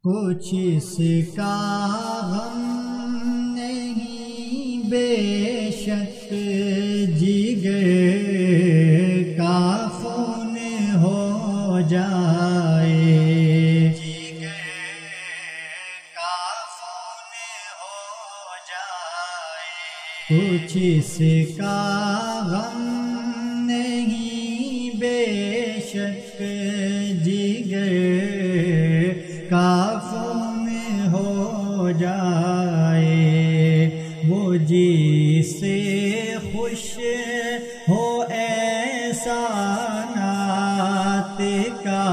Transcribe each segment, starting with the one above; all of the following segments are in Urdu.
کچھ اس کا غم نہیں بے شک جگر کا خون ہو جائے، جگر کا خون ہو جائے۔ کچھ اس کا غم نہیں بے شک جگر کا خون ہو جائے، وہ جس سے خوش ہو ایسا نعت کا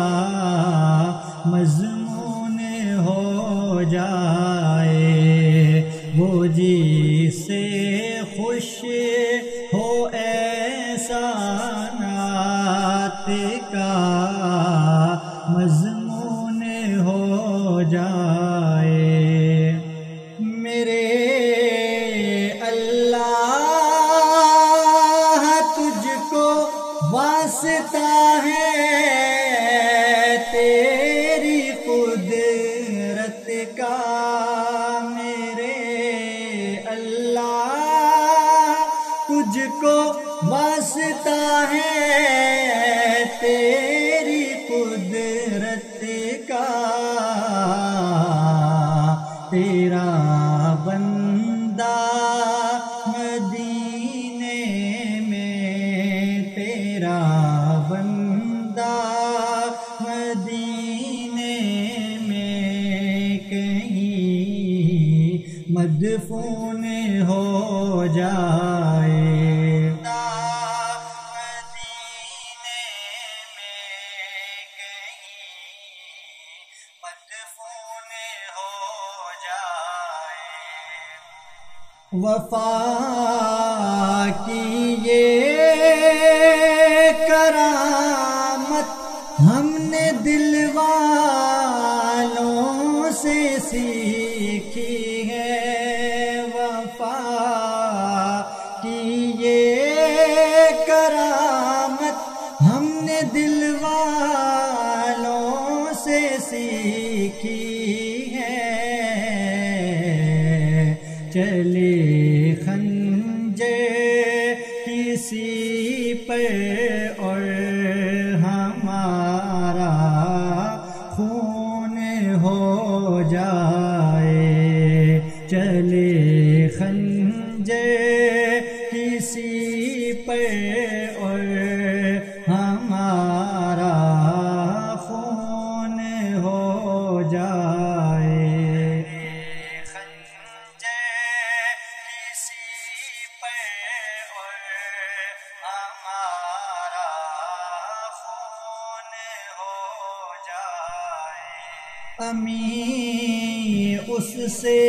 مضمون ہو جائے، وہ جس سے خوش ہو ایسا نعت کا مضمون ہو جائے۔ میرے اللہ تجھ کو واسطہ ہے تیری قدرت کا، میرے اللہ تجھ کو واسطہ ہے تیری قدرت کا، تیرا بندہ مدینے میں، تیرا بندہ مدینے میں کہیں مدفون ہو جائے، مدینے میں کہیں مدفون ہو جائے۔ وفا کی یہ کرامت ہم نے دل والوں سے سیکھی ہے، وفا کی یہ کرامت ہم نے دل والوں سے سیکھی ہے، چلے خنجر کسی پر اور ہمارا خون ہو جائے، چلے خنجر کسی پر اور ہمارا خون ہو جائے، امین اس سے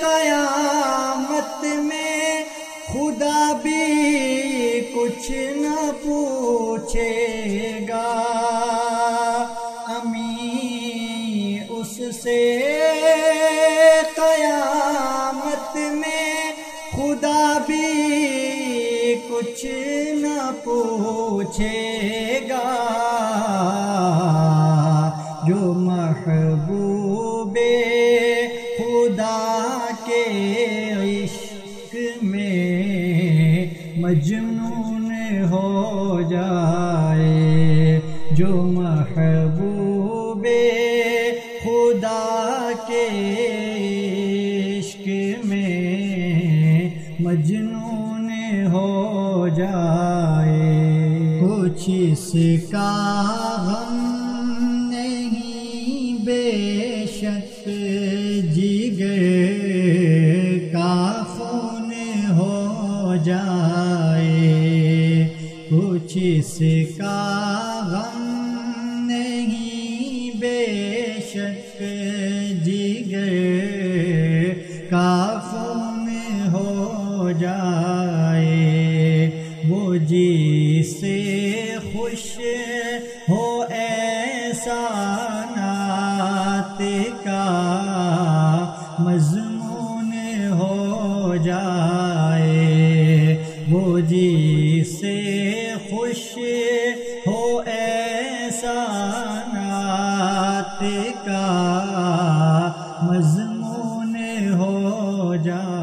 قیامت میں خدا بھی کچھ نہ پوچھے گا، امین اس سے قیامت میں خدا بھی کچھ نہ پوچھے گا، جو محبوب خدا کے عشق میں مجنون ہو جائے، جو محبوب خدا کے عشق میں مجنون ہو جائے، کچھ اس کا غم بے شک جگر کا خون ہو جائے، کچھ اس کا غم نہیں بے شک جگر کا خون ہو جائے، وہ جس سے خوش ہو ایسا نعت کا مضمون ہو جائے، وہ جس سے خوش ہو ایسا نعت کا مضمون ہو جائے